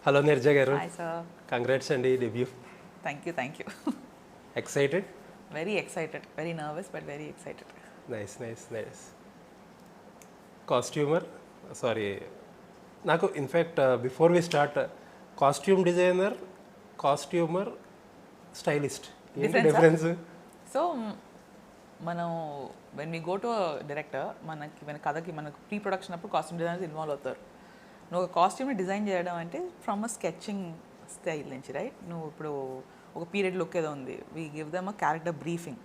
Hello Neerja garu. Hi sir. Congrats and debut. Thank you, thank you. Excited? Very excited, very nervous but very excited. Nice. Costumer? Sorry. నాకు in fact before we start costume designer, costumer, stylist ఏంటి difference? So మనం when we go to director మన కథకి మనకు pre production అప్పుడు costume designers involve అవుతారు. నువ్వు ఒక కాస్ట్యూమ్ని డిజైన్ చేయడం అంటే ఫ్రమ్ అ స్కెచింగ్ స్టైల్ నుంచి, రైట్? నువ్వు ఇప్పుడు ఒక పీరియడ్ లుక్ ఏదో ఉంది, we give them a character briefing,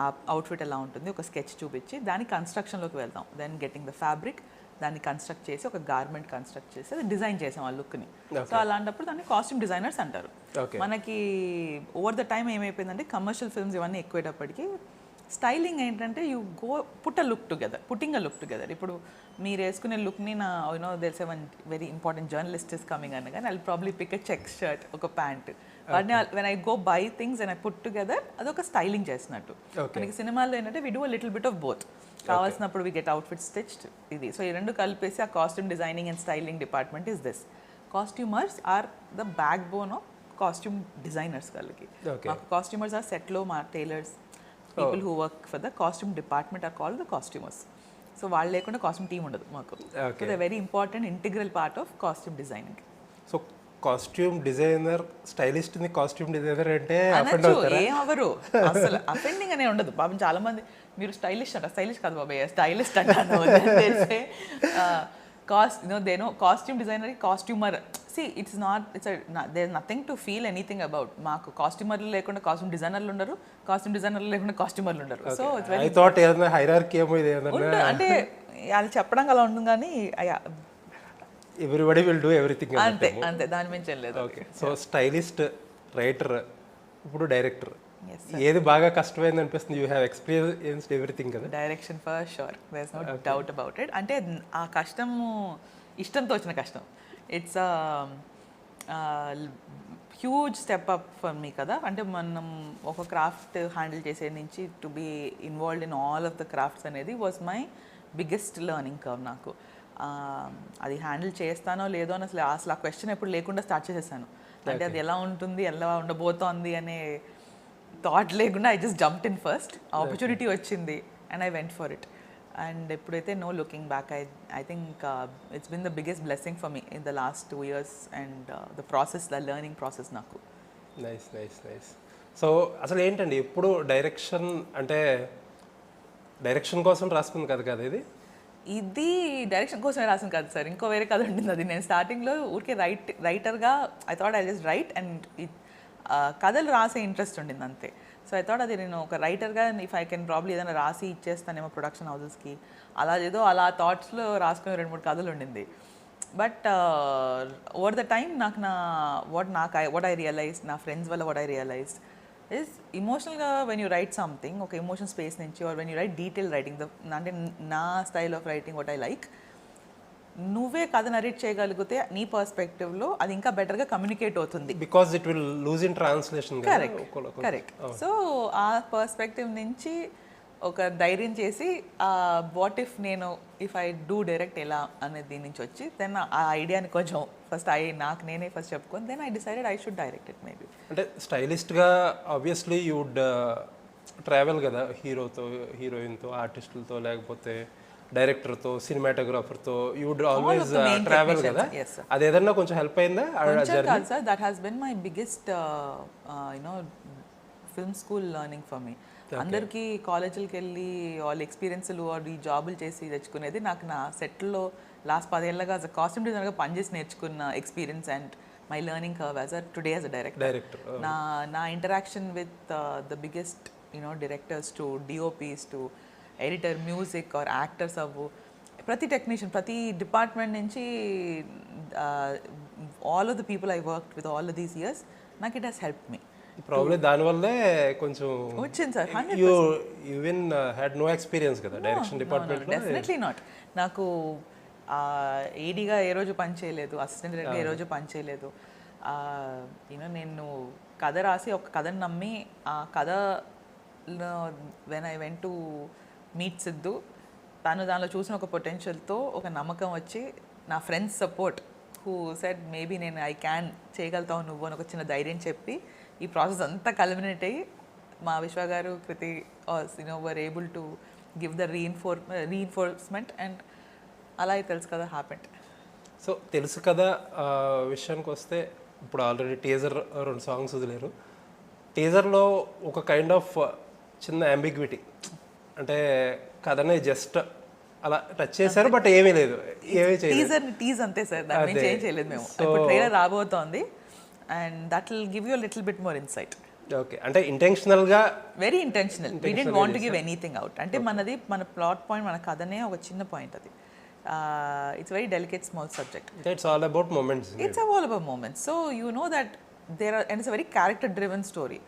ఆ అవుట్ఫిట్ ఎలా ఉంటుంది ఒక స్కెచ్ చూపించి దాని కన్స్ట్రక్షన్లోకి వెళ్తాం. దెన్ గెటింగ్ ద ఫ్యాబ్రిక్, దాన్ని కన్స్ట్రక్ట్ చేసి ఒక గార్మెంట్ కన్స్ట్రక్ట్ చేసి అది డిజైన్ చేసాం ఆ లుక్ని. సో అలాంటప్పుడు దాన్ని కాస్ట్యూమ్ డిజైనర్స్ అంటారు. మనకి ఓవర్ ద టైం ఏమైపోయిందంటే కమర్షియల్ ఫిల్మ్స్ ఇవన్నీ ఎక్కువేటప్పటికి స్టైలింగ్ ఏంటంటే you go putting a look together. ఇప్పుడు మీరు వేసుకునే లుక్ని నా there's a one very important journalist is coming అనగా I probably pick a check shirt, ఒక ప్యాంట్. వాటిని when I go buy things and I put together అదొక స్టైలింగ్ చేసినట్టు. మనకి సినిమాల్లో ఏంటంటే we do a little bit of both. కావాల్సినప్పుడు we get outfit stitched, ఇది. సో ఈ రెండు కలిపేసి ఆ costume designing and styling department is this. Costumers are the backbone of costume designers వాళ్ళకి. మాకు కాస్ట్యూమర్స్ ఆర్ సెట్లో మా tailors, people who work for the costume department are called the costumers. So వాళ్ళు లేకుండా కాస్ట్యూమ్ టీమ్ ఉండదు మాకు. So the very important integral part of costume designing. So costume designer, stylist ని costume designer అంటే ఏం hour అసలు offending అనే ఉండదు. బాబు చాలా మంది మీరు స్టైలిష్ అంట, స్టైలిష్ కాదు బాబాయ్ స్టైలిస్ట్ అంటాను. Costume designer, costumer. See, there's nothing to feel anything about. మాకు కాస్ట్యూమర్లు లేకుండా కాస్ట్యూమ్ డిజైనర్లు ఉండరు, కాస్ట్యూమ్ డిజైనర్లు లేకుండా కాస్ట్యూమర్లు ఉండరు. So it's very, I thought ఏదైనా హైరార్కీ ఏమో ఇది ఏదైనా అంటే అది చెప్పడానికి అలా ఉంటుంది కానీ ఎవ్రీబడి విల్ డూ ఎవ్రీథింగ్ అంతే, దాని మించి ఏం లేదు. ఓకే. సో స్టైలిస్ట్, రైటర్, ఇప్పుడు డైరెక్టర్, ఏది బాగా కష్టమైంది అనిపిస్తుంది? యూ హ్యావ్ ఎక్స్పీరియన్స్డ్ ఎవ్రీథింగ్ కదా. Direction for sure, there is no doubt about it. అంటే ఆ కష్టము ఇష్టంతో వచ్చిన కష్టం. It's huge step up for me కదా. అంటే మనం ఒక క్రాఫ్ట్ హ్యాండిల్ చేసే నుంచి to be involved in all of the crafts అనేది was my biggest learning curve నాకు. అది హ్యాండిల్ చేస్తానో లేదో అని అసలు ఆ క్వశ్చన్ ఎప్పుడు లేకుండా స్టార్ట్ చేసేసాను. అంటే అది ఎలా ఉంటుంది, ఎలా ఉండబోతోంది అనే థాట్ లేకుండా I just jumped in first. Opportunity వచ్చింది and I went for it. And ఎప్పుడైతే no looking back, I think it's been the biggest blessing for me in the last 2 years and the process, the learning process నాకు. Nice. So అసలు ఏంటండి ఎప్పుడు direction అంటే direction కోసం రాసుకుంది కదా ఇది direction కోసమే రాసింది కాదు సార్, ఇంకో వేరే కథ ఉండింది. అది నేను స్టార్టింగ్లో ఊరికే రైటర్గా I thought I just write and కథలు రాసే ఇంట్రెస్ట్ ఉండింది అంతే. సో ఐ థాట్ అది నేను ఒక రైటర్గా ఇఫ్ ఐ కెన్ ప్రాబ్లీ ఏదైనా రాసి ఇచ్చేస్తానేమో ప్రొడక్షన్ హౌసెస్కి, అలా థాట్స్లో రాసుకునే 2-3 కథలు ఉండింది. But over the time what I realise, నా ఫ్రెండ్స్ వల్ల వాట్ ఐ రియలైజ్ ఇస్ ఇమోషనల్గా వెన్ యూ రైట్ సంథింగ్ ఒక ఎమోషన్ స్పేస్ నుంచి, or when you write detail writing, అంటే నా style of writing what I like, నువ్వే కథ నరేట్ చేయగలిగితే నీ పర్స్పెక్టివ్లో అది ఇంకా బెటర్గా కమ్యూనికేట్ అవుతుంది. Because it will lose in translation. Correct. So ఆ పర్స్పెక్టివ్ నుంచి ఒక ధైర్యం చేసి what if I do direct ఎలా అనేది దీని నుంచి వచ్చి దెన్ ఆ ఐడియాని కొంచెం ఫస్ట్ నాకు నేనే ఫస్ట్ చెప్పుకొని then I decided I should direct it. Maybe అంటే స్టైలిస్ట్గా ఆబ్వియస్లీ యూ వుడ్ ట్రావెల్ కదా, హీరోయిన్తో, ఆర్టిస్టులతో, లేకపోతే డైరెక్టర్తో, సినిమాటోగ్రాఫర్తో, యూ వుడ్ ఆల్వేస్ ట్రావెల్ కదా. అది ఏదన్నా కొంచెం హెల్ప్ అయిందా? Sir that has been my biggest film school learning for me. అందరికీ కాలేజీలకు వెళ్ళి వాళ్ళ ఎక్స్పీరియన్స్లు ఈ జాబులు చేసి తెచ్చుకునేది, నాకు నా సెట్లో లాస్ట్ 10 ఏళ్ళగా యాజ్ అ కాస్ట్యూమ్ డిజైనర్గా పనిచేసి నేర్చుకున్న experience and my learning curve as a today as a director. నా interaction with the biggest directors to DOPs to editor, music or actors అవ్వు, ప్రతి టెక్నీషియన్, ప్రతి డిపార్ట్మెంట్ నుంచి all of the people I worked with all of these years, నాకు it has help me. Probably దానివల్లే కొంచెం వచ్చింది sir. You even had no experience కదా direction డిపార్ట్మెంట్లో? Definitely not. నాకు ఏడీగా ఏ రోజు పని చేయలేదు, అసిస్టెంట్ డైరెక్టర్ ఏ రోజు పని చేయలేదు. నేను కథ రాసి ఒక కథను నమ్మి ఆ కథ when I went to meet Siddhu, తను దానిలో చూసిన ఒక పొటెన్షియల్తో ఒక నమ్మకం వచ్చి నా friends support who said maybe నేను ఐ క్యాన్ చేయగలుగుతావు నువ్వు అని ఒక చిన్న ధైర్యం చెప్పి ఈ ప్రాసెస్ అంతా కల్మినేట్ అయ్యి మా విశ్వ గారు Kriti were able to give the reinforcement and అలా తెలుసు కదా హ్యాపెండ్. సో తెలుసు కదా విషయానికి వస్తే ఇప్పుడు ఆల్రెడీ టీజర్ 2 సాంగ్స్ వదిలేరు. టీజర్లో ఒక కైండ్ ఆఫ్ చిన్న అంబిగ్విటీ, అంటే కథనే జస్ట్ అలా టచ్ చేశారు బట్ ఏమీ లేదు, ఏమీ చేయలేదు. టీజ్ అంతే సార్, దాన్ని మేము చేంజ్ చేయలేదు మేము. ఇప్పుడు ట్రైలర్ రాబోతోంది and that will give you little bit more insight. Okay, అంటే ఇంటెన్షనల్గా, very intentional, we didn't want to give anything out. అంటే మనది మన ప్లాట్ పాయింట్, మన కథనే ఒక చిన్న పాయింట్ అది. It's a very delicate small subject. It's all about moments. It's all about moments. So you know that there are, and it's a very character driven story.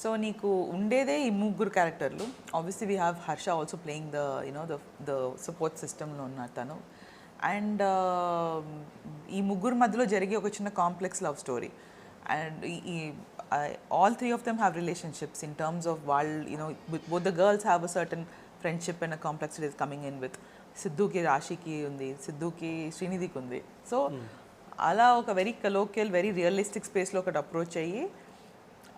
So నీకు ఉండేదే ఈ ముగ్గురు క్యారెక్టర్లు. Obviously we have Harsha also playing the the support system లో ఉన్నారు తను. And ఈ ముగ్గురు మధ్యలో జరిగే ఒక చిన్న complex love story. And all three of them have relationships in terms of both the girls have a certain friendship and a complexity is coming in with. సిద్ధుకి రాశికి ఉంది, సిద్ధుకి శ్రీనిధికి ఉంది. సో అలా ఒక వెరీ కలోకియల్, వెరీ రియలిస్టిక్ స్పేస్లో ఒకటి approach అయ్యి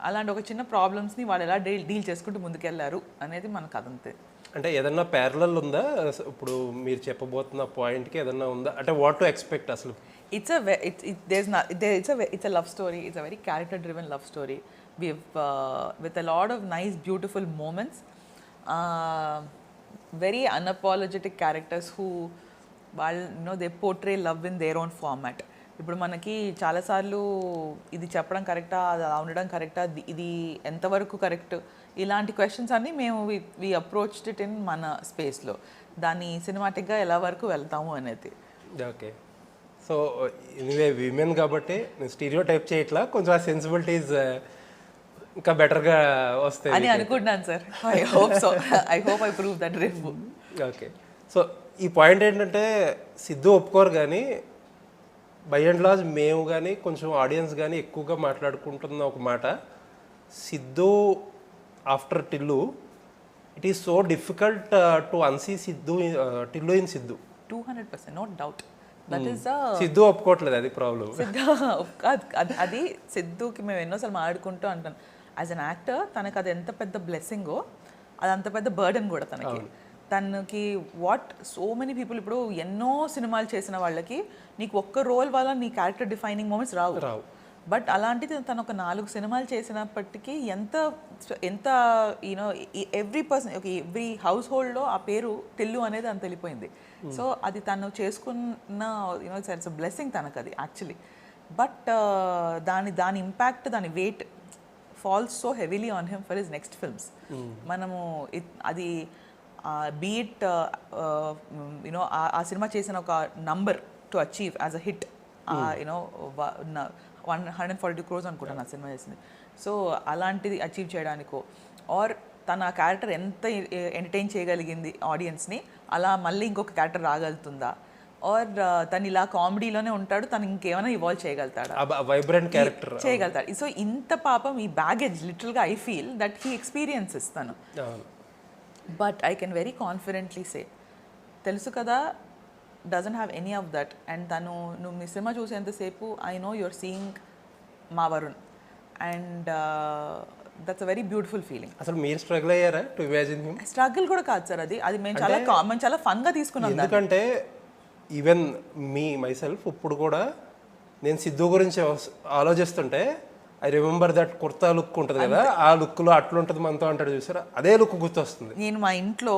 అలాంటి ఒక చిన్న ప్రాబ్లమ్స్ని వాళ్ళు ఎలా డీల్ చేసుకుంటూ ముందుకెళ్లారు అనేది మన కథ అంతే. అంటే ఏదన్నా ప్యారలల్ ఉందా ఇప్పుడు మీరు చెప్పబోతున్న పాయింట్కి, ఏదన్నా ఉందా? అంటే వాట్ టు ఎక్స్పెక్ట్ అసలు? It's a love story. It's a very character driven love story. With a lot of nice beautiful moments. Very unapologetic characters who they portray love in their own format. ఇప్పుడు మనకి చాలాసార్లు ఇది చెప్పడం కరెక్టా, అది అలా ఉండడం కరెక్టా, ఇది ఎంతవరకు కరెక్ట్, ఇలాంటి క్వశ్చన్స్ అన్నీ మేము వి అప్రోచ్డ్ ఇట్ ఇన్ మన స్పేస్లో. దాన్ని సినిమాటిక్గా ఎలా వరకు వెళ్తాము అనేది. ఓకే, సో ఎనీవే విమెన్ కాబట్టి నేను స్టీరియో టైప్ చేయట్లా, కొంచెం ఆ సెన్సిబిలిటీస్ ఇంకా బెటర్గా వస్తాయి అని అనుకుంటున్నాను sir. I hope so. I hope I prove that రేపు. ఓకే, సో ఈ పాయింట్ ఏంటంటే సిద్ధు ఒప్పుకోరు, కానీ బై అండ్ లార్జ్ మేము కానీ కొంచెం ఆడియన్స్ కానీ ఎక్కువగా మాట్లాడుకుంటున్న ఒక మాట, Siddhu after Tillu it is so difficult to unsee Siddhu Tillu in Siddhu. 200% no doubt. That is Siddhu ఒప్పుకోవట్లేదు, అది ప్రాబ్లం. అది సిద్ధుకి మేము ఎన్నోసార్లు మాట్లాడుకుంటూ అంటాను, యాజ్ అన్ యాక్టర్ తనకు అది ఎంత పెద్ద బ్లెస్సింగో అది అంత పెద్ద బర్డెన్ కూడా తనకి. తనకి సో మెనీ పీపుల్ ఇప్పుడు ఎన్నో సినిమాలు చేసిన వాళ్ళకి నీకు ఒక్క రోల్ వల్ల నీ క్యారెక్టర్ డిఫైనింగ్ మూమెంట్స్ రావు. బట్ అలాంటిది తను ఒక 4 సినిమాలు చేసినప్పటికీ ఎంత ఎవ్రీ పర్సన్, ఎవ్రీ హౌస్ హోల్డ్లో ఆ పేరు టిల్లు అనేది అంత వెళ్ళిపోయింది. సో అది తను చేసుకున్న ఇట్స్ బ్లెస్సింగ్ తనకు అది యాక్చువల్లీ. బట్ దాని ఇంపాక్ట్, దాని wait falls so heavily on him for his next films. మనము అది బీట్ ఆ సినిమా చేసిన ఒక number to achieve as a hit, 142 crores అనుకుంటాను ఆ సినిమా చేసింది. సో అలాంటిది అచీవ్ చేయడానికో, ఆర్ తన క్యారెక్టర్ ఎంత ఎంటర్టైన్ చేయగలిగింది ఆడియన్స్ని, అలా మళ్ళీ ఇంకొక క్యారెక్టర్ రాగలుగుతుందా, ఆర్ తను ఇలా కామెడీలోనే ఉంటాడు, తను ఇంకేమైనా ఇవాల్వ్ చేయగలుగుతాడు, వైబ్రెంట్ క్యారెక్టర్ చేయగలుగుతాడు. సో ఇంత పాపం ఈ బ్యాగేజ్ లిటరల్గా I feel that he experiences తను. But I can very confidently say తెలుసు కదా doesn't have any of that. And నువ్వు మీ సినిమా చూసేంతసేపు ఐ నో యువర్ సీయింగ్ మా Varun, and that's a very beautiful feeling. అసలు మీరు స్ట్రగుల్ అయ్యారా టు ఇమాజిన్ హిమ్? స్ట్రగుల్ కూడా కాదు సార్, అది మేము చాలా ఫన్గా తీసుకున్నాం. ఎందుకంటే ఈవెన్ మైసెల్ఫ్ ఇప్పుడు కూడా నేను సిద్ధు గురించి ఆలోచిస్తుంటే I remember that kurta look ఉంటుంది కదా, ఆ లుక్లో అట్లుంటుంది మనతో అంటాడు చూసారా, అదే లుక్ గుర్తొస్తుంది. నేను మా ఇంట్లో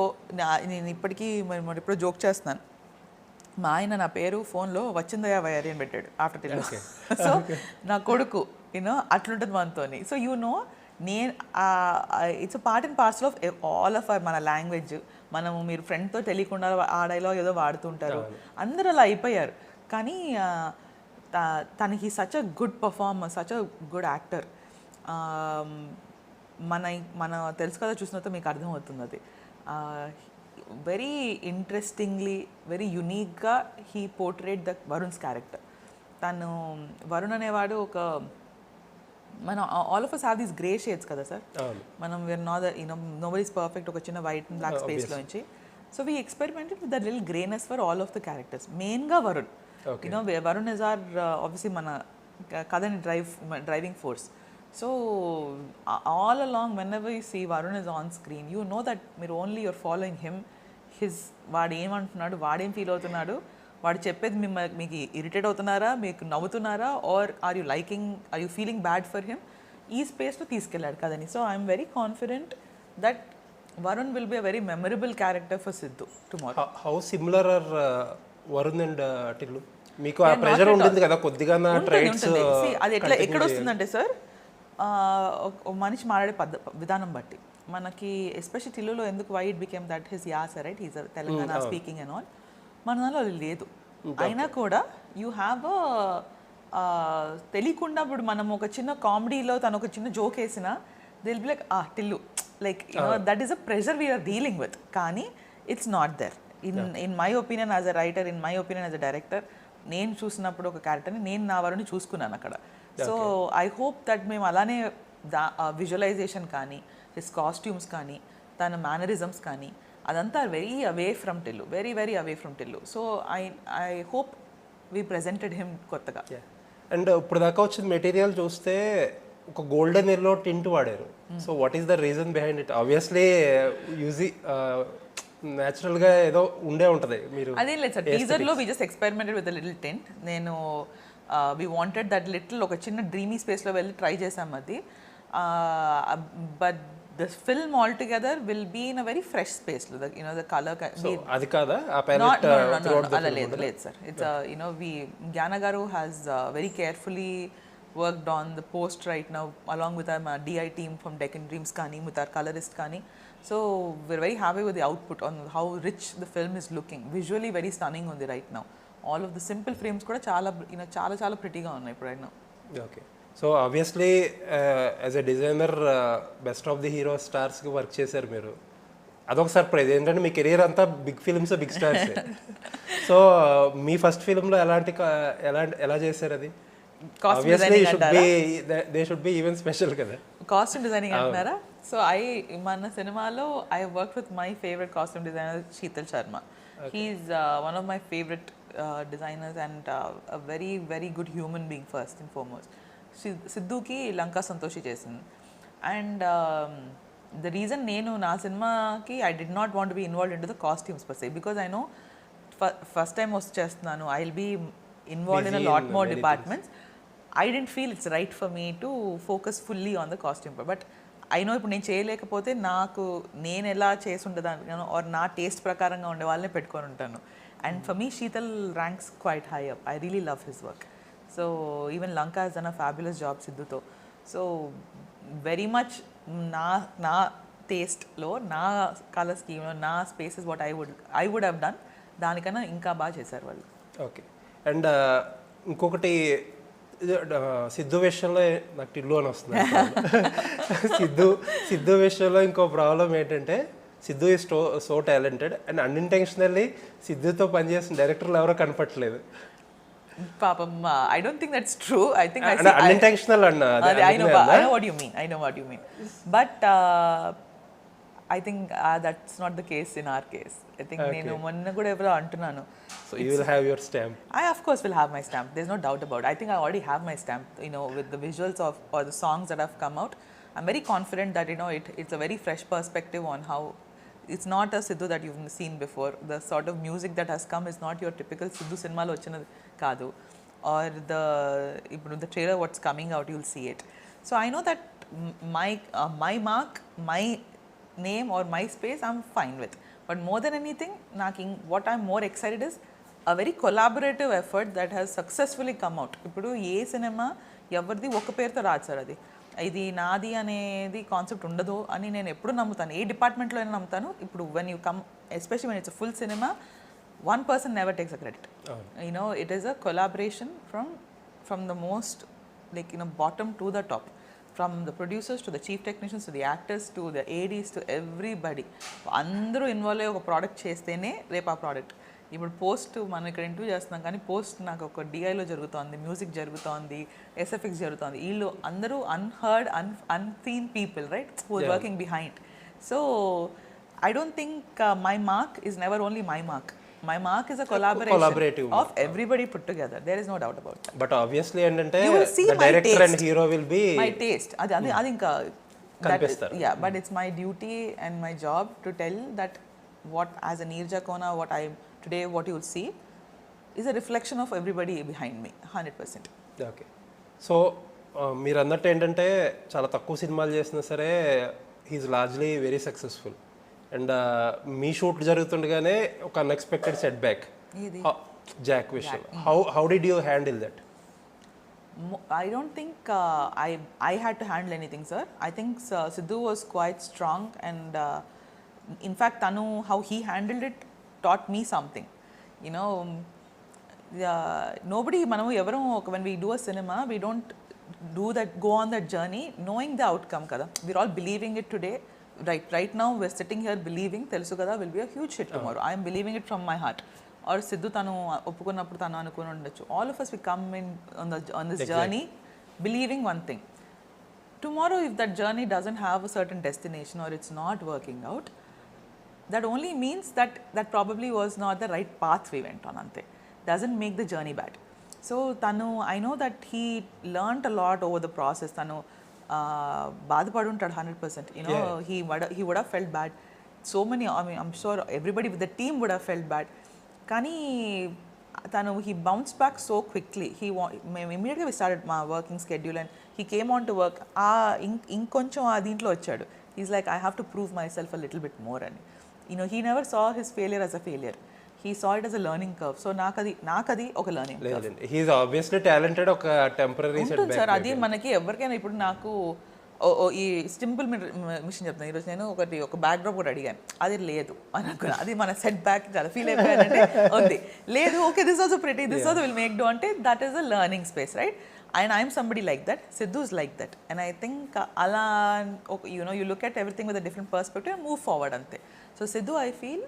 నేను ఇప్పటికీ మరి ఇప్పుడు జోక్ చేస్తున్నాను, మా ఆయన నా పేరు ఫోన్లో వచ్చిందయా వయారి అని పెట్టాడు ఆఫ్టర్ టిల్. సో నా కొడుకు అట్లుంటుంది మనతో. సో నేను it's a part and parcel of all of మన లాంగ్వేజ్. మనము మీరు ఫ్రెండ్తో తెలియకుండా ఆ డైలాగ్ ఏదో వాడుతుంటారు, అందరూ అలా అయిపోయారు. కానీ తనకి such a good performer, such a good actor. మన తెలుసు కదా చూసినంత మీకు అర్థమవుతుంది అది. వెరీ ఇంట్రెస్టింగ్లీ, వెరీ యునీక్గా he portrayed the Varun's character. తను వరుణ్ అనేవాడు ఒక మనం all of us have these grey shades కదా సార్. మనం we're not nobody is perfect, ఒక చిన్న వైట్ అండ్ బ్లాక్ స్పేస్లోంచి. So we experimented with the little greyness for all of the characters, మెయిన్గా Varun. You know Varun is are obviously మన కథని driving force. So all along whenever you see Varun is on screen you know that మీరు only you're following him. వాడు ఏమంటున్నాడు, వాడేం feel అవుతున్నాడు, వాడు చెప్పేది మీకు ఇరిటేట్ అవుతున్నారా, మీకు నవ్వుతున్నారా, or or you feeling bad for him, ఈ స్పేస్లో తీసుకెళ్ళాడు కదని. So I'm very confident that Varun will be a very memorable character for Siddhu tomorrow. How similar are Varun and Tillu? మీకు ఆ ప్రెషర్ ఉంటుంది కదా కొద్దిగా ట్రైట్స్? అది ఎక్కడ వస్తుందంటే సార్, మనిషి మాట్లాడే విధానం బట్టి మనకి, ఎస్పెషల్లీ టిల్లులో ఎందుకు why it became that his యాస, right, he's Telangana speaking and all, మన దానిలో అది లేదు. అయినా కూడా యూ హ్యావ్ తెలియకుండా ఇప్పుడు మనం ఒక చిన్న కామెడీలో తను ఒక చిన్న జోక్ వేసినా it'll be like Tillu, like that is a pressure we're dealing with. కానీ it's not there in my opinion as a writer, in my opinion as a director. నేను చూసినప్పుడు ఒక క్యారెక్టర్ని నేను నా వరుని చూసుకున్నాను అక్కడ. సో ఐ హోప్ దట్ మేము అలానే విజువలైజేషన్ కానీ, హిస్ కాస్ట్యూమ్స్ కానీ, తన మేనరిజమ్స్ కానీ, అదంతా very away from Tillu, very very away from Tillu. So I hope we presented him కొత్తగా. అండ్ ఇప్పుడు దాకా వచ్చిన మెటీరియల్ చూస్తే ఒక గోల్డెన్ ఎల్లో టింట్ వాడారు. So what is the reason behind it? Obviously natural గా ఏదో ఉండే ఉంటది. మీరు అదేం లేదు సార్, టీజర్ లో we just experimented with little tint. నేను వి వాంటెడ్ దట్ లిటిల్ ఒక చిన్న డ్రీమీ స్పేస్ లో వెళ్ళి ట్రై చేసాం అది. But the film altogether will be in a very fresh space, you know, the color adi kada aa palette no లేదు sir. It's you know, Gyana garu has very carefully worked on the post right now along with our DI team from Deccan Dreams kani, with our colorist kani. So we're very happy with the output on how rich the film is looking, visually very stunning on the right now. All of the simple frames kuda chaala, you know, chaala pretty ga unnai right now. Okay. So obviously as a designer best of the hero స్టార్స్కి work చేశారు మీరు. అదొక surprise ఏంటంటే మీ career అంతా big films, big stars. So మీ first ఫిల్మ్లో ఎలా చేశారు అది? Obviously they should be even special కదా. కాస్ట్యూమ్ డిజైనింగ్ అంటున్నారా? సో మన సినిమాలో I work with my favourite costume designer Sheetal Sharma. He's one of my favourite designers and a very very good human being first and foremost. సిద్ధుకి లంకా సంతోషి చేసింది. And the reason నేను నా సినిమాకి I did not want be involved in to the costumes per se, because I know first time వచ్చి చేస్తున్నాను, I will be involved in a lot more departments. I didn't feel it's right for me to focus fully on the costume. But I know ఇప్పుడు నేను చేయలేకపోతే నాకు నేను ఎలా చేసి ఉండేదాన్ని ఆర్ నా టేస్ట్ ప్రకారంగా ఉండే వాళ్ళనే పెట్టుకొని ఉంటాను. And for me, Sheetal ranks quite high up. I really love his work. So even Lanka has done a fabulous job Siddhu tho. So very much na taste lo, na color scheme lo, na space is what I would have done. దానికన్నా ఇంకా బాగా చేశారు వాళ్ళు. Okay. And ఇంకొకటి సిద్ధు విషయంలో నాకు టిల్లు అని వస్తుంది. సిద్ధు విషయంలో ఇంకో ప్రాబ్లం ఏంటంటే Siddhu is so talented and unintentionally సిద్ధుతో పనిచేసిన డైరెక్టర్లు ఎవరో కనపట్లేదు పాపం. I don't think that's true. I think unintentional అన్న. I know what you mean. But I think that's not the case in our case. I think నేను మొన్న కూడా ఎవరో అంటున్నాను. So you will have your stamp. I of course will have my stamp. There's no doubt about it. I think I already have my stamp, you know, with the visuals of or the songs that have come out. I'm very confident that, you know, it's a very fresh perspective on how it's not a Siddhu that you've seen before. The sort of music that has come is not your typical Siddhu cinema lo vachinadu kaadu, or the trailer what's coming out, you'll see it. So I know that my mark, my name or my space I'm fine with. But more than anything, what I'm more excited is a very collaborative effort that has successfully come out. Ippudu A cinema ఎవరిది ఒక పేరుతో రాదు sir, అది ఇది నాది అనేది concept ఉండదు అని నేను ఎప్పుడు నమ్ముతాను. ఏ డిపార్ట్మెంట్లో అయినా నమ్ముతాను. ఇప్పుడు when you come, especially when it's full cinema, one person never takes a credit. You know, it is a collaboration from the most, like, you know, bottom to the top, from the producers to the chief technicians to the actors to the ADs to everybody. అందరూ involve అయ్యి ఒక product చేస్తేనే రేపు ఆ product. ఇప్పుడు post మనం ఇక్కడ interview చేస్తున్నాం కానీ పోస్ట్ నాకు ఒక డిఐలో జరుగుతోంది, మ్యూజిక్ జరుగుతోంది, ఎస్ఎఫ్ఎక్స్ జరుగుతోంది. వీళ్ళు అందరూ unheard unseen people, right, who are working behind. So I don't think my mark is never only my mark. my mark is a collaborative collaboration of everybody put together. There is no doubt about that. But obviously ఏంటంటే You will see the my director taste. and hero will be My taste. అది ఇంకా కనిపిస్తారు. yeah, but it's my duty and my job to tell that what as a Neerja Kona, what I today, what you will see is a reflection of everybody behind me, 100%. Okay so మీరు అన్నట్టు ఏంటంటే చాలా తక్కువ సినిమాలు చేసినా సరే he's largely very successful and మీ shoot జరుగుతుండగానే ఒక అన్ఎక్స్పెక్టెడ్ సెట్ బ్యాక్ జాక్ విషయం how did you handle that I don't think I had to handle anything, sir. I think Siddhu was quite strong, and in fact, Tanu, how he handled it taught me something. You know, nobody, manamu evaru, when we do a cinema, we don't go on that journey knowing the outcome, kada. We're all believing it today. Right now, we're sitting here believing Telusu Kadha will be a huge hit tomorrow. I am believing it from my heart. Or Siddhu tanu oppukunnappudu tanu anukoni undochu. All of us, we come in on this journey believing one thing. Tomorrow, if that journey doesn't have a certain destination or it's not working out, that only means that probably was not the right path we went on, ante. Doesn't make the journey bad. So tanu, I know that he learnt a lot over the process. Tanu బాధపడి ఉంటాడు 100%. You know, he would have felt bad. So many, I mean, I'm sure everybody with the team would have felt bad. కానీ తను he bounced back so quickly. Immediately we started my working schedule and he came on to work. ఇంకొంచెం దీంట్లో వచ్చాడు. He's like, I have to prove myself a little bit more. And you know, he never saw his failure as a failure. He saw it as a learning curve. So నాకది ఒక learning curve. He's obviously talented. ఒక temporary setback. Sir అది మనకి ఎవరికైనా ఇప్పుడు నాకు ఈ simple machine చెప్తాను. ఈరోజు నేను ఒక బ్యాక్ డ్రాప్ కూడా అడిగాను, అది లేదు అని అనుకున్నా. అది మన సెట్ బ్యాక్ చాలా ఫీల్ అయిపోయానంటే ఉంది. లేదు, okay, this also pretty, this also will make do అంటే that is a learning space, right? And I'm somebody like that. Siddhu is like that. And I think అలా you look at everything with a different perspective and move forward అంతే. So Siddhu, I feel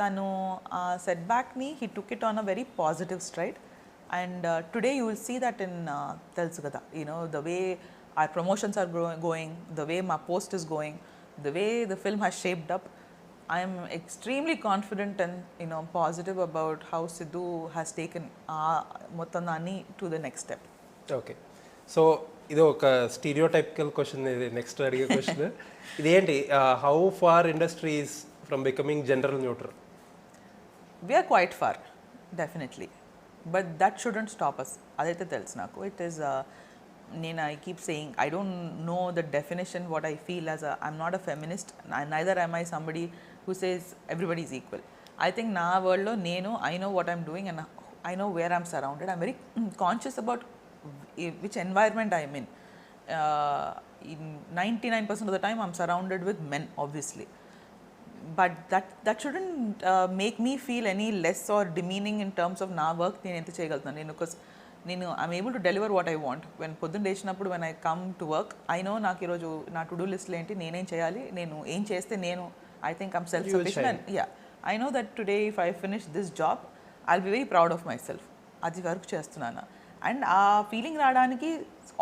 తను ఆ సెట్ బ్యాక్ని he took it on a very positive stride. And today you will see that in తెలుసు కదా, you know the way our promotions are going, the way my post is going, the way the film has shaped up. I am extremely confident and, you know, positive about how Siddhu has taken Mottanani to the next step. Okay. So, ido oka stereotypical question idi next adige question. Identi how far industry is from becoming gender neutral? We are quite far, definitely. But that shouldn't stop us. Adaithe telusu naku. It is I keep saying, I don't know the definition what I feel as I'm not a feminist, neither am I somebody who says everybody is equal. I think na world lo I know what I'm doing and I know where I'm surrounded. I'm very conscious about which environment I'm in. 99% of the time I'm surrounded with men, obviously. But that shouldn't make me feel any less or demeaning in terms of na work nenu enta cheyagaltanu. Because I'm able to deliver what I want. When పొద్దున్న లేచినప్పుడు when I come to work, I know నాకు ఈరోజు నా to do లిస్ట్లో ఏంటి, నేనేం చేయాలి, నేను ఏం చేస్తే నేను I think I'm self-sufficient. And yeah, I know that today if I finish this job, I'll be very proud of myself. అది వర్క్ చేస్తున్నాను. అండ్ ఆ ఫీలింగ్ రావడానికి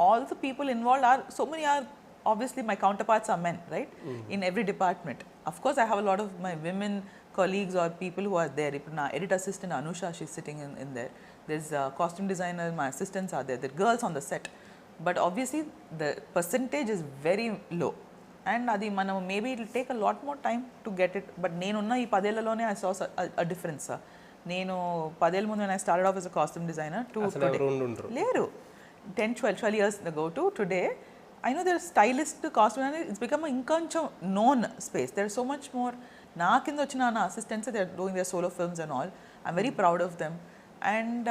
all the people involved are, so many are, obviously my counterparts are men, right? In every department. Of course, I have a lot of my women colleagues or people who are there. ఇప్పుడు నా edit assistant Anusha, she's sitting in there. There's a costume designer, my assistants are there. There are girls on the set. But obviously, the percentage is very low. And adi manam maybe it will take a lot more time to get it. But nenunna ee 10 ఏళ్లలోనే I saw a difference. నేను 10 ఏళ్ల ముందు when I started off as a costume designer to today. లేరు. 10-12 years ago to today, I know there's stylist, costume designer, it's become a inconcham known space. There's so much more. నా కింద వచ్చిన నా assistants, they're doing their solo films and all. I'm very proud of them. And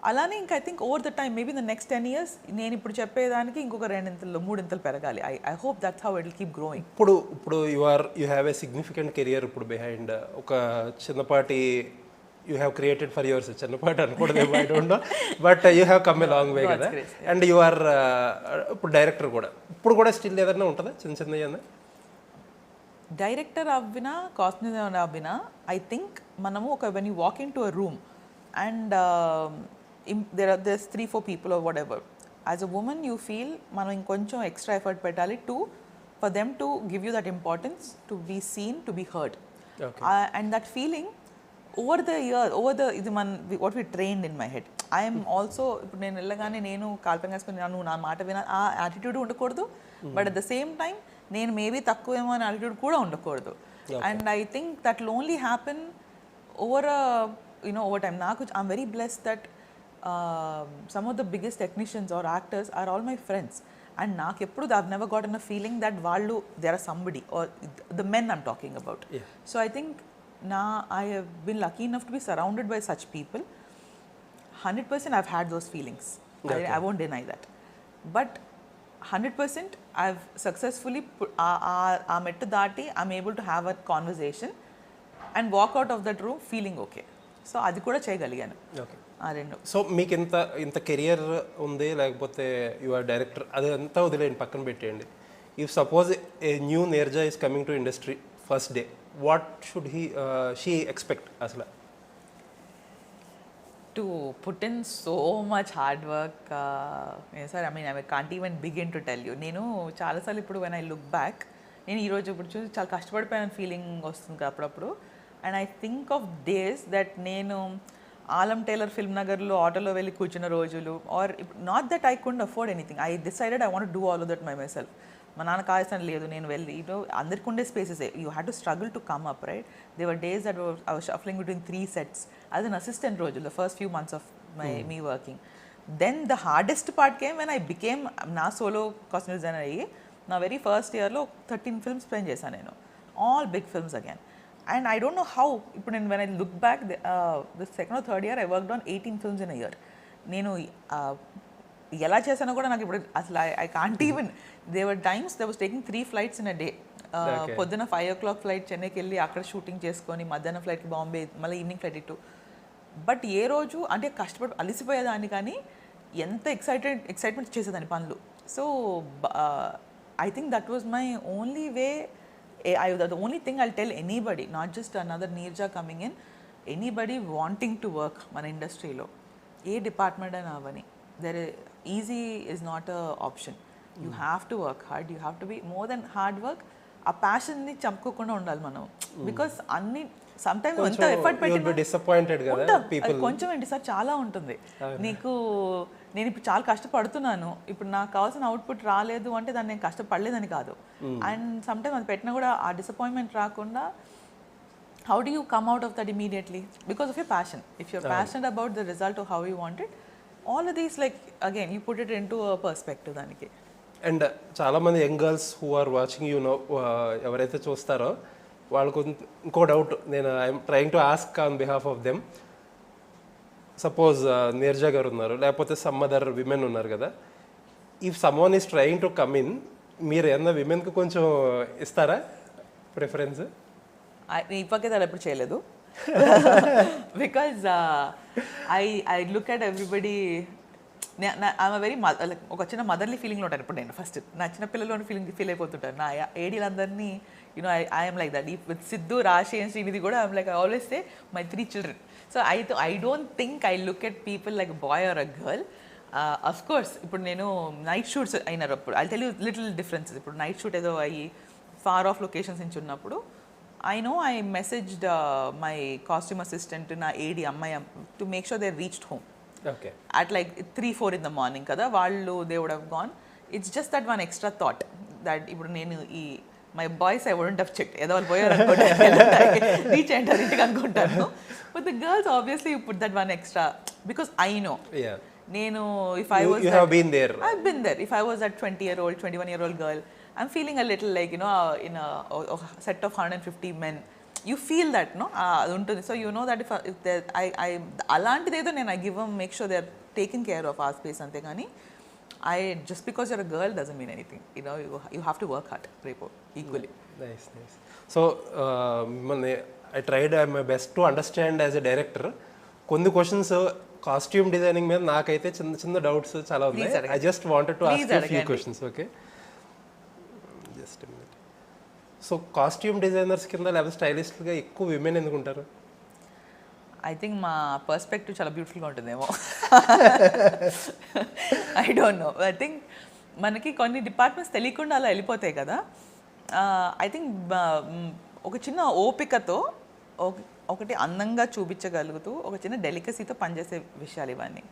అలానే ఇంకా I think over the time maybe the next 10 years నేను ఇప్పుడు చెప్పేదానికి ఇంకొక 2 ఇంతలు 3 ఇంతలు పెరగాలి. I hope that's how it will keep growing. ఇప్పుడు you have a significant career ఇప్పుడు బిహైండ్. ఒక చిన్నపాటి you have created for yourself, చిన్నపాటి అనుకోవడం I don't know, but you have come a long way కదా. అండ్ యు ఆర్ ఇప్పుడు director కూడా, ఇప్పుడు కూడా స్టిల్ ఏదైనా ఉంటుందా చిన్న డైరెక్టర్ అవ్వినా కాస్ట్యూమ్ డిజైనర్ అవ్వినా ఐ థింక్ మనము ఒక when you walk in to a room and there's 3-4 people or whatever, as a woman you feel మనం ఇంకొంచెం extra effort పెట్టాలి for them to give you that importance, to be seen, to be heard. Okay. And that feeling ఇది what we trained in my head. I'm also ఇప్పుడు నేను వెళ్ళగానే నేను కాల్పంగా వేసుకుని నువ్వు నా మాట విన ఆ యాటిట్యూడ్ ఉండకూడదు, but at the same time నేను మేబీ తక్కువేమో అనే యాటిట్యూడ్ కూడా ఉండకూడదు. And I think that will only happen over time. నాకు I'm very blessed that some of the biggest technicians or actors are all my friends, and నాకు ఎప్పుడు I've never gotten a feeling that వాళ్ళు they are somebody, or the men I'm talking about. So I think I have been lucky enough to be surrounded by such people. 100% I've had those feelings. I won't deny that, but 100% I've successfully ఆ మెట్టు దాటి I'm able to have a conversation and walk out of that room feeling okay. So అది కూడా చేయగలిగాను. ఆ రెండు. So మీకు ఇంత కెరియర్ ఉంది, లేకపోతే యువర్ డైరెక్టర్, అది అంతా వదిలేయండి, పక్కన పెట్టేయండి. If suppose a new Neerja is coming to industry first day, what should she expect అసలు? To put in so much hard work. Sir I mean I can't even begin to tell you. నేను చాలాసార్లు ఇప్పుడు when I look back, నేను ఈరోజు ఇప్పుడు చూసి చాలా కష్టపడిపోయాను feeling వస్తుంది అప్పుడప్పుడు. And I think of days that నేను ఆలం టైలర్ ఫిల్మ్ నగర్లో ఆటోలో వెళ్ళి కూర్చున్న రోజులు, are not that I could afford anything, I decided I want do all of that myself. మా నాన్న కావాల్సిన లేదు, నేను వెళ్ళి అందరికి ఉండే spaces, you had to struggle to come up, right? They were days that I was shuffling between 3 sets as an assistant రోజు, the first few months of me working. Then the hardest part came when I became నా solo costume designer అయ్యి నా very first ఇయర్లో 13 films plan చేశాను నేను, all big films again. And I don't know how, ఇప్పుడు నేను when I look back, the second or third year I worked on 18 films in a year. నేను ఎలా చేశానో కూడా నాకు ఇప్పుడు అసలు I can't even, there were times there was taking 3 flights in a day. పొద్దున 5 o'clock ఫ్లైట్ చెన్నైకి వెళ్ళి అక్కడ షూటింగ్ చేసుకొని మధ్యాహ్నం ఫ్లైట్కి బాంబే, మళ్ళీ ఈవినింగ్ ఫ్లైట్ ఇటు. బట్ ఏ రోజు అంటే కష్టపడి అలిసిపోయేదాన్ని, కానీ ఎంత ఎక్సైట్మెంట్ చేసేదాన్ని పనులు. So I think that was my only way. The only thing I'll tell anybody, not just another Neerja coming in, anybody wanting to work మన ఇండస్ట్రీలో ఏ డిపార్ట్మెంట్ అయినా అవని, easy is not a option. You have to work hard, you have to be more than hard work. ఆ ప్యాషన్ని చంపుకోకుండా ఉండాలి మనం, because అన్ని sometimes ఎంత effort పెట్టి కొంచెం ఏంటి సార్ చాలా ఉంటుంది నీకు. నేను ఇప్పుడు చాలా కష్టపడుతున్నాను, ఇప్పుడు నాకు కావాల్సిన అవుట్పుట్ రాలేదు అంటే దాన్ని నేను కష్టపడలేదని కాదు. అండ్ సమ్టైమ్ అది పెట్టినా కూడా ఆ డిసప్పాయింట్మెంట్ రాకుండా, how do you come out of that immediately? Because of your passion. If you're passionate about the result of how you wanted, all of these like again you put it into perspective దానికి. And చాలామంది young girls who are watching you know, ఎవరైతే చూస్తారో వాళ్ళకు ఇంకో doubt, నేను I'm trying to ask on behalf of them. Suppose Neerja గారు ఉన్నారు, లేకపోతే సమ్ అదర్ విమెన్ ఉన్నారు కదా, if someone is trying to come in, మీరు ఏమన్నా విమెన్కి కొంచెం ఇస్తారా ప్రిఫరెన్స్? ఇప్పటికే అది ఎప్పుడు చేయలేదు, because I look at everybody. I'm very ఒక చిన్న మదర్లీ ఫీలింగ్లో ఉంటాను ఇప్పుడు. నేను ఫస్ట్ నా చిన్న పిల్లలోని ఫీల్ అయిపోతుంటాను. నా ఏడీలందరినీ I'm like that. With Siddhu, Rashi and Srinidhi కూడా I'm like, I always say my 3 children. So I don't think I look at people like a boy or a girl. Of course, ఇప్పుడు నేను నైట్ షూట్స్ అయినప్పుడు I tell you little differences. ఇప్పుడు night shoot ఏదో అయ్యి far of locations నుంచి ఉన్నప్పుడు, I messaged my costume assistant, నా AD అమ్మాయి, to make sure they reached home. Okay. At like 3-4 in the morning kada vallu they would have gone. It's just that one extra thought that ఇప్పుడు నేను my boys I wouldn't have checked, ఏదో వాళ్ళు పోయారు అనుకుంటాను, reach అయ్యారు ఇంటికి అనుకుంటాను. But the girls obviously you put that one extra, because I know. Yeah. నేను if I was you have been there. I've been there. If I was that 20-year-old 21-year-old girl, I'm feeling a little like in a set of 150 men, you feel that అది ఉంటుంది. So you know that if I అలాంటిదేదో నేను I give make sure they are taking care of ఆ space, అంతే కానీ just because you're a girl doesn't mean anything. You have to work hard రేపు equally. Nice. So మిమ్మల్ని I tried my best to understand as a director. కొన్ని questions costume designing మీద నాకైతే చిన్న doubts చాలా ఉన్నాయి. I just wanted to ask you a few questions. Okay, just a minute. So costume designers కింద లేకపోతే స్టైలిస్ట్గా ఎక్కువ విమెన్ ఎందుకుంటారు? ఐ థింక్ మా పర్స్పెక్టివ్ చాలా బ్యూటిఫుల్గా ఉంటుందేమో. I don't no. I think మనకి కొన్ని డిపార్ట్మెంట్స్ తెలియకుండా అలా వెళ్ళిపోతాయి కదా. ఐ థింక్ ఒక చిన్న ఓపికతో ఒకటి అందంగా చూపించగలుగుతూ ఒక చిన్న డెలికసీతో పనిచేసే విషయాలు ఇవన్నీ.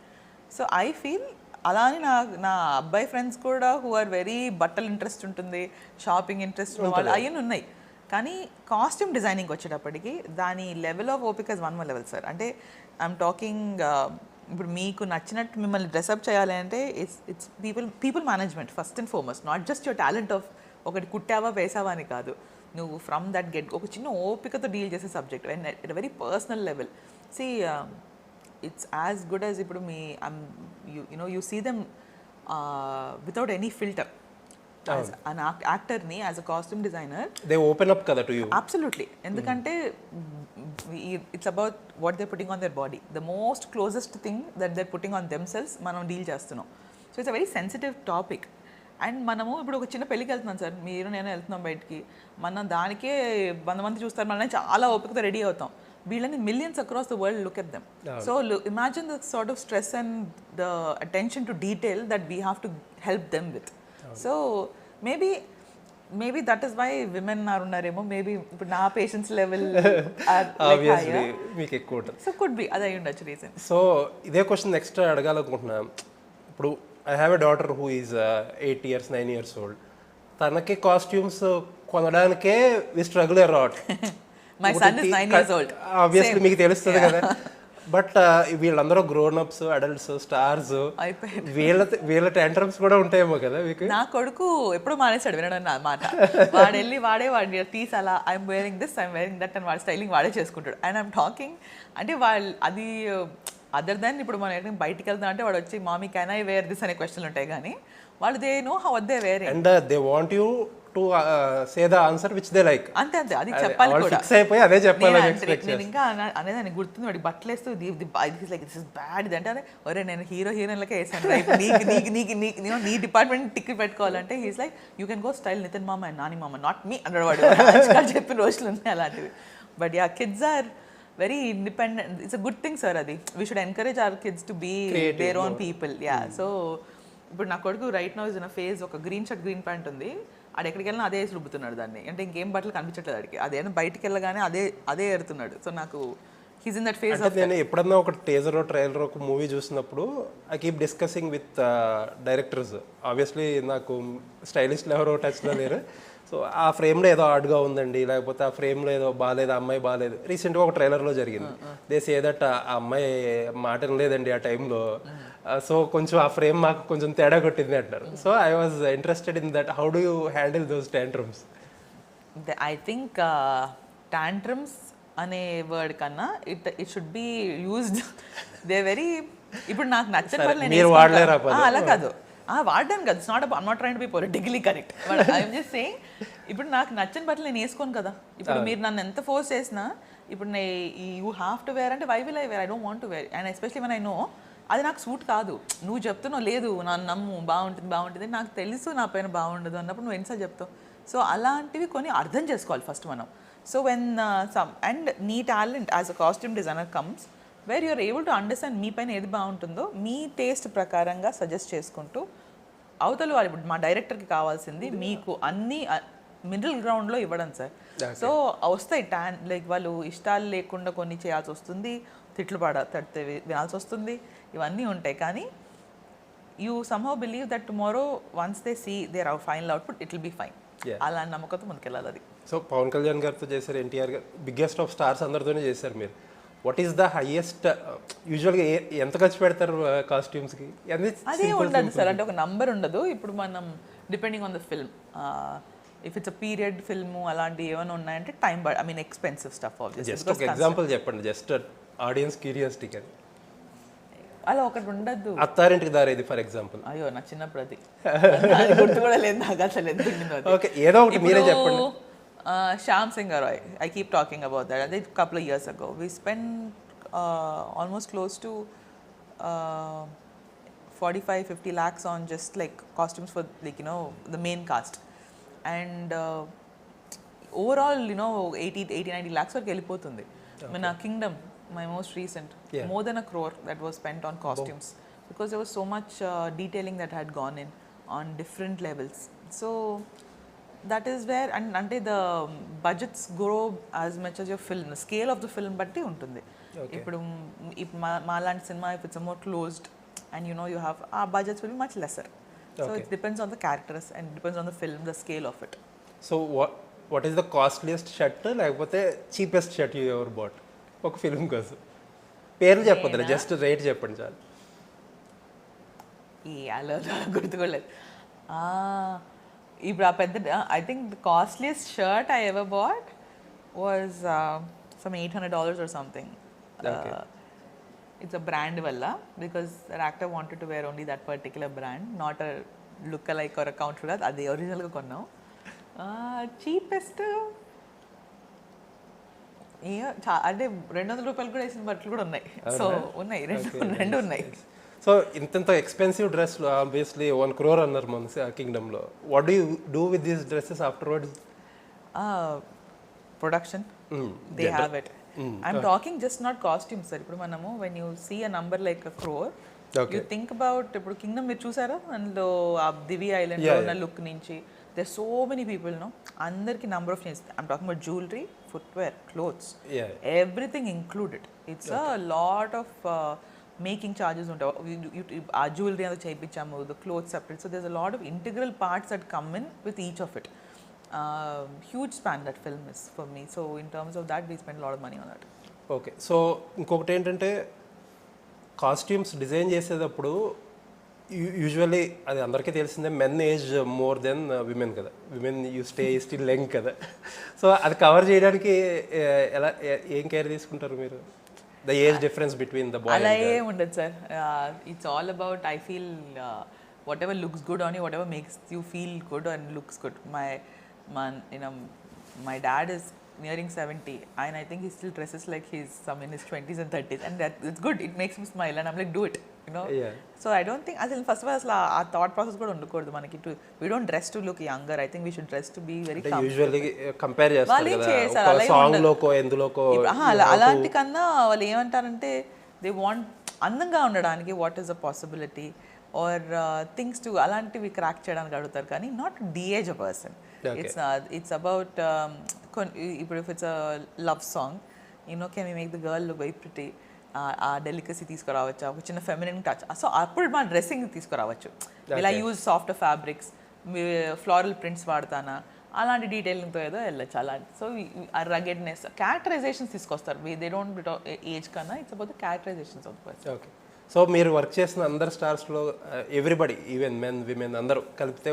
సో ఐ ఫీల్ అలా అని నా అబ్బాయి ఫ్రెండ్స్ కూడా హూ ఆర్ వెరీ బట్టలు ఇంట్రెస్ట్ ఉంటుంది, షాపింగ్ ఇంట్రెస్ట్ ఉన్న వాళ్ళు అయ్యని ఉన్నాయి. కానీ కాస్ట్యూమ్ డిజైనింగ్ వచ్చేటప్పటికి దాని లెవెల్ ఆఫ్ ఓపిక is one more level sir. అంటే ఐఎమ్ టాకింగ్ ఇప్పుడు మీకు నచ్చినట్టు మిమ్మల్ని డ్రెస్అప్ చేయాలి అంటే it's people management first and foremost, not just your talent of ఒకటి కుట్టావా వేసావా అని కాదు. నువ్వు ఫ్రమ్ దట్ గెట్ ఒక చిన్న ఓపికతో డీల్ చేసే subject and at very personal level. See it's as good as ఇప్పుడు మీ you see them without any filter. As an actor ni, as a costume designer, they open up kada to you. Absolutely. Endukante it's about what they're putting on their body, the most closest thing that they're putting on themselves manam deal చేస్తున్నాం. So it's a very sensitive topic. And మనము ఇప్పుడు ఒక చిన్న పెళ్ళికి వెళ్తున్నాం sir, మీరు నేను వెళ్తున్నాం బయటికి, మనం దానికే 100 మంది చూస్తారు, మనం చాలా ఓపికతో రెడీ అవుతాం. వీళ్ళని millions across the world look at them. So imagine the sort of stress and the attention to detail that we have to help them with. So maybe that is why women ఉన్నారేమో. Maybe ఇప్పుడు నా patience level మీకు ఎక్కువ ఉంటుంది. So could be అది అయి ఉండొచ్చు reason. So ఇదే క్వశ్చన్ నెక్స్ట్ అడగాలనుకుంటున్నా. ఇప్పుడు I have a daughter who is 8 years 9 years old. తనకి కాస్ట్యూమ్స్ కొనడానికే we struggle a lot. My son is 9 years old. Obviously మీకు తెలుస్తుంది కదా. బట్ వీళ్ళందరూ గ్రోన్ అప్స్, అడల్ట్స్, స్టార్స్, వీళ్ళ టెంట్రమ్స్ కూడా ఉంటాయేమో కదా మీకు. నా కొడుకు ఎప్పుడు మానేస్తాడు వినడం నా మాట. వాడు వెళ్ళి వాడి తీసి అలా I'm wearing this, I'm wearing that అని వాడు స్టైలింగ్ వాడే చేసుకుంటాడు. అండ్ ఐఎమ్ టాకింగ్ అంటే వాళ్ళు అది అదర్ దాన్ ఇప్పుడు మనం ఎక్కడికి బయటికి వెళ్తాం అంటే వాడు వచ్చి మామీ కెన్ ఐ వేర్ దిస్ అనే క్వశ్చన్లు ఉంటాయి. కానీ వాళ్ళు they know how they were and they want you to say the answer which they like. అంతే అది చెప్పాలి కూడా. ఫిక్స్ అయిపోయి అదే చెప్పాలి. నేను ఇంకా అనేదాన్ని గుర్తుంది, వాడికి బట్టలు వేస్తూ లైక్ దిస్ ఇస్ బ్యాడ్ ఇది అంటే, అదే ఒరే నేను హీరోయిన్లకే వేసాను, నీ డిపార్ట్మెంట్ టికెట్ పెట్టుకోవాలంటే he's like you can go style Nithiin మామ అండ్ నాని మామ నాట్ మీ అన్నాడు వాడు. చెప్పిన రోజులు ఉన్నాయి అలాంటివి. But ya kids are very independent. It's a good thing sir. అది we should encourage our kids to be their own people. Ya. So ఇప్పుడు నా కొడుకు right now is in a phase, ఒక గ్రీన్ షర్ట్ గ్రీన్ ప్యాంట్ ఉంది, ఆడు ఎక్కడికి వెళ్ళినా అదే వేసి రుబ్బుతున్నాడు దాన్ని. అంటే ఇంకేం బట్టలు కనిపించట్లేదు ఆడికి, అదేనా బయటికి వెళ్ళగానే అదే ఎడుతున్నాడు. సో నాకు హీస్ ఇన్ దట్ ఫేజ్. నేను ఎప్పుడన్నా ఒక టీజర్ ట్రైలర్ ఒక మూవీ చూసినప్పుడు I keep discussing with directors. Obviously నాకు స్టైలిస్ట్లు ఎవరో టచ్లో లేరు. సో ఆ ఫ్రేమ్లో ఏదో ఆడ్గా ఉందండి, లేకపోతే ఆ ఫ్రేమ్లో ఏదో బాగాలేదు, ఆ అమ్మాయి బాగాలేదు. రీసెంట్గా ఒక ట్రైలర్లో జరిగింది. దేశ్ ఏదట ఆ అమ్మాయి మాట లేదండి ఆ టైంలో. సో కొంచెం ఆ ఫ్రేమ్ మాకు కొంచెం తేడా కొట్టింది అంటారు. So I was interested in that. How do you handle those tantrums? I think tantrums అనే వర్డ్ కన్నా it should be used they very. ఇప్పుడు నాకు నచ్చని పనులు మీరు వాడలేరా? అలా కాదు, వాడడం కాదు. It's not I'm not trying to be politically correct. I'm just saying ఇప్పుడు నాకు నచ్చని బట్టలు నేను వేసుకోను కదా. ఇప్పుడు మీరు నన్ను ఎంత ఫోర్స్ చేసినా ఇప్పుడు యూ హ్యావ్ టు వేర్ అంటే why will I wear? I don't want to wear. And especially when I know అది నాకు సూట్ కాదు. నువ్వు చెప్తున్నావు లేదు నన్ను నమ్ము బాగుంటుంది నాకు తెలుసు నా పైన బాగుండదు అన్నప్పుడు నువ్వు ఎన్నిసార్లు చెప్తావు? సో అలాంటివి కొన్ని అర్థం చేసుకోవాలి ఫస్ట్ మనం. సో వెన్ అండ్ నీ talent as a costume designer comes where you're able to understand మీ పైన ఏది బాగుంటుందో మీ టేస్ట్ ప్రకారంగా సజెస్ట్ చేసుకుంటూ అవతల వాళ్ళు ఇప్పుడు మా డైరెక్టర్కి కావాల్సింది మీకు అన్ని మిడిల్ గ్రౌండ్లో ఇవ్వడం సార్. సో వస్తాయి లైక్ వాళ్ళు ఇష్టాలు లేకుండా కొన్ని చేయాల్సి వస్తుంది, తిట్లు తడితే వినాల్సి వస్తుంది, ఇవన్నీ ఉంటాయి. కానీ you somehow believe that tomorrow once they see their final output it will be fine. అలా నమ్మకంతో ముందుకెళ్ళాలి అది. సో పవన్ కళ్యాణ్ గారితో చేశారు, ఎన్టీఆర్ గారు, బిగ్గెస్ట్ ఆఫ్ స్టార్స్ అందరితోనే చేశారు మీరు. వాట్ ఈస్ ద హైయెస్ట్ యూజువల్గా ఎంత ఖర్చు పెడతారు కాస్ట్యూమ్స్కి? అదే ఉండదు సార్, అంటే ఒక నంబర్ ఉండదు. ఇప్పుడు మనం depending on the film, if it's a period film అలాంటివి ఏమైనా ఉన్నాయంటే time I mean expensive stuff. Just ఒక ఎగ్జాంపుల్ చెప్పండి, జస్ట్ ఆడియన్స్ క్యూరియాసిటీ కానీ. అలా ఒకటి ఉండద్దు. Attarintiki Daredi for example. అయ్యో నా చిన్నప్పుడు అది గుర్తు కూడా లేదు నాకు అసలు ఎంత ఉండిందో. ఓకే ఏదో ఒకటి మీరే చెప్పండి. Shyam Singh Roy, I keep talking about that. I think a couple of years ago we spent almost close to 45-50 lakhs on just like costumes for like the main cast, and overall 80-90 lakhs వరకు వెళ్ళిపోతుంది. మన Kingdom, my most recent, more than 1 crore that was spent on costumes because there was so much detailing that had gone in on different levels. So that is where and అంటే the budgets grow as much as your film, scale of the film బట్టి ఉంటుంది. ఇప్పుడు మా లాంటి సినిమా if it's more closed and you have ఆ budgets will be much lesser. So it depends on the characters and depends on the film, the scale of it. So what is the costliest shirt లేకపోతే cheapest shirt you ever bought ఒక film కోసం? పేర్లు చెప్పొద్దు, just rate చెప్పండి చాలు. అలా గుర్తుకోలేదు. ఇప్పుడు ఆ పెద్ద I think the costliest shirt I ever bought was some $800 or something. It's a brand valla because the actor wanted to wear only that particular brand, not a look-alike or a counterpart. Adi original ga konnam. Cheapest అంటే $200 కూడా వేసిన బట్టలు కూడా ఉన్నాయి. So ఉన్నాయి, రెండు ఉన్నాయి. So ఇంత ఎక్స్పెన్సివ్ డ్రెస్ ఆబ్వియస్లీ 1 crore అన్నారు మన కింగ్డమ్లో. What do you do with these dresses afterwards? Production, they have it. I'm talking just not costumes sir. Ippudu manamu when you see a number like a crore, you think about ippudu kingdom meer chusara and Divi Island lo na look nunchi there's so many people andarki number of things. I'm talking about jewelry, footwear, clothes, everything included. It's a lot of making charges unta aa jewelry anta cheyipinchamu, the clothes separate, so there's a lot of integral parts that come in with each of it. Huge span that film is for me, so in terms of that we spend a lot of money on that. Okay. So ఇంకొకటి ఏంటంటే costumes design చేసేటప్పుడు usually అది అందరికీ తెలిసిందే, men age more than women కదా, women you stay still young కదా. So అది cover చేయడానికి ఎలా ఏం కేర్ తీసుకుంటారు మీరు? The age difference between the boy అలా ఏం ఉండదు sir. It's all about I feel whatever looks good on you, whatever makes you feel good and looks good. My dad is nearing 70 and I think he still dresses like he's some in his 20s and 30s, and that it's good, it makes me smile and I'm like do it, so I don't think asal first of all our thought process kuda undukodu manaki to we don't dress to look younger. I think we should dress to be very comfortable. Usually compare చేస్తారు కదా ఒక song loco ఎందులోకో అలాంటి కన్నా వాళ్ళు ఏమంటారంటే they want అందంగా ఉండడానికి what is a possibility or things to అలాంటివి క్రాక్ చేయడానికి అడుగుతారు కానీ not de-age a person. It's about ఇప్పుడు if it's a love song can we make the girl look very pretty, ఆ డెలికసీ తీసుకురావచ్చు, ఒక చిన్న ఫెమినిన్ టచ్. సో అప్పుడు మన డ్రెస్సింగ్ తీసుకురావచ్చు. ఇలా use soft fabrics, floral prints వాడతానా, అలాంటి డీటెయిలింగ్తో ఏదో వెళ్ళచ్చు అలాంటి. సో ఆ రగెడ్నెస్ క్యారెక్టరైజేషన్స్ తీసుకొస్తారు. దే డోంట్ ఏజ్ కన్నా it's about the characterisations of the person. Okay. So మీరు వర్క్ చేసిన అందరు స్టార్స్లో ఎవ్రీబడి ఈవెన్ మెన్ విమెన్ అందరూ కలిపితే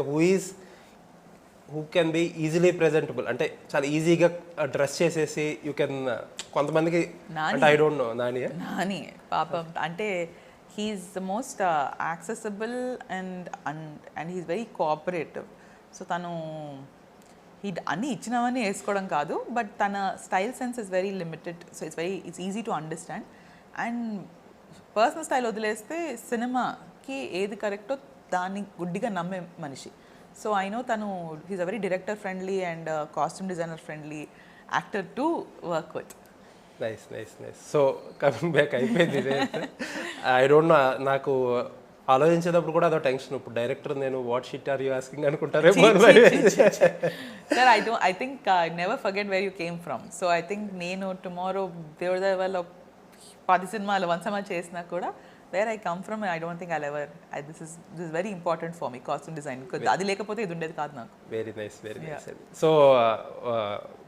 who can be easily presentable, అంటే చాలా ఈజీగా డ్రెస్ చేసేసి యూ కెన్, కొంతమందికి అంటే ఐ డోంట్ నో నాని పాపం అంటే he's the most accessible and he's very cooperative. So తను అన్నీ ఇచ్చినవన్నీ వేసుకోవడం కాదు, బట్ తన style sense is very limited. So it's easy to understand. And personal style వదిలేస్తే సినిమాకి ఏది కరెక్టో దాన్ని గుడ్డిగా నమ్మే మనిషి. సో ఐ నో తను he's a very director friendly and costume designer friendly actor to work with. Nice nice nice. So coming back అయిపోయింది ఇదే. ఐ డోంట్ నో, నాకు ఆలోచించేటప్పుడు కూడా అదో టెన్షన్. ఇప్పుడు డైరెక్టర్ నేను what shit are you asking అనుకుంటారేమో. Sir I think never forget where you came from. So I think నేను tomorrow దేవుడి దయ వల్ల 10 సినిమాలు 1 సినిమా చేసినా కూడా where I come from I don't think I'll ever this is very important for me costume design. అది లేకపోతే ఇది ఉండేది కాదు నాకు. Very nice, very nice. So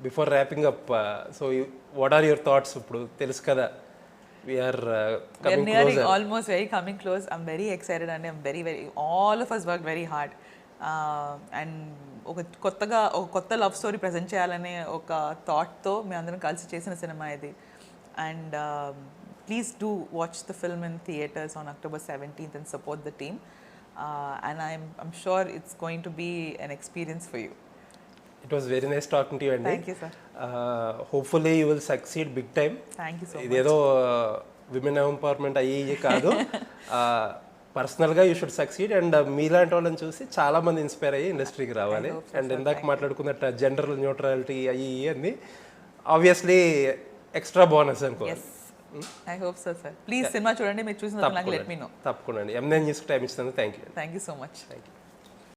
before wrapping up, so what are your thoughts? ఇప్పుడు తెలుసు కదా we are coming nearing closer. Almost very coming close. I'm very excited and I'm very all of us worked very hard and ఒక కొత్త love story present చేయాలనే ఒక థాట్తో మేము అందరం కలిసి చేసిన సినిమా ఇది. And please do watch the film in theaters on October 17th and support the team. And I'm sure it's going to be an experience for you. It was very nice talking to you, Andy. Thank you, sir. Hopefully you will succeed big time. Thank you so much. ఇదేదో women empowerment అయ్యి కాదు, పర్సనల్గా you should succeed. And మీలాంటి వాళ్ళని చూసి చాలా మంది inspire అయ్యి ఇండస్ట్రీకి రావాలి. అండ్ ఇందాక మాట్లాడుకున్నట్టు జెండర్ న్యూట్రాలిటీ అయ్యి అన్ని ఆబ్వియస్లీ ఎక్స్ట్రా బోనస్ అనుకో. I hope so, sir. Please, cinema చూడండి, మీరు చూసిన తర్వాత నాకు let me know. తప్పకుండా అండి. ఎంఎన్ న్యూస్కి టైం ఇచ్చినందుకు thank you. Thank you so much. Thank you.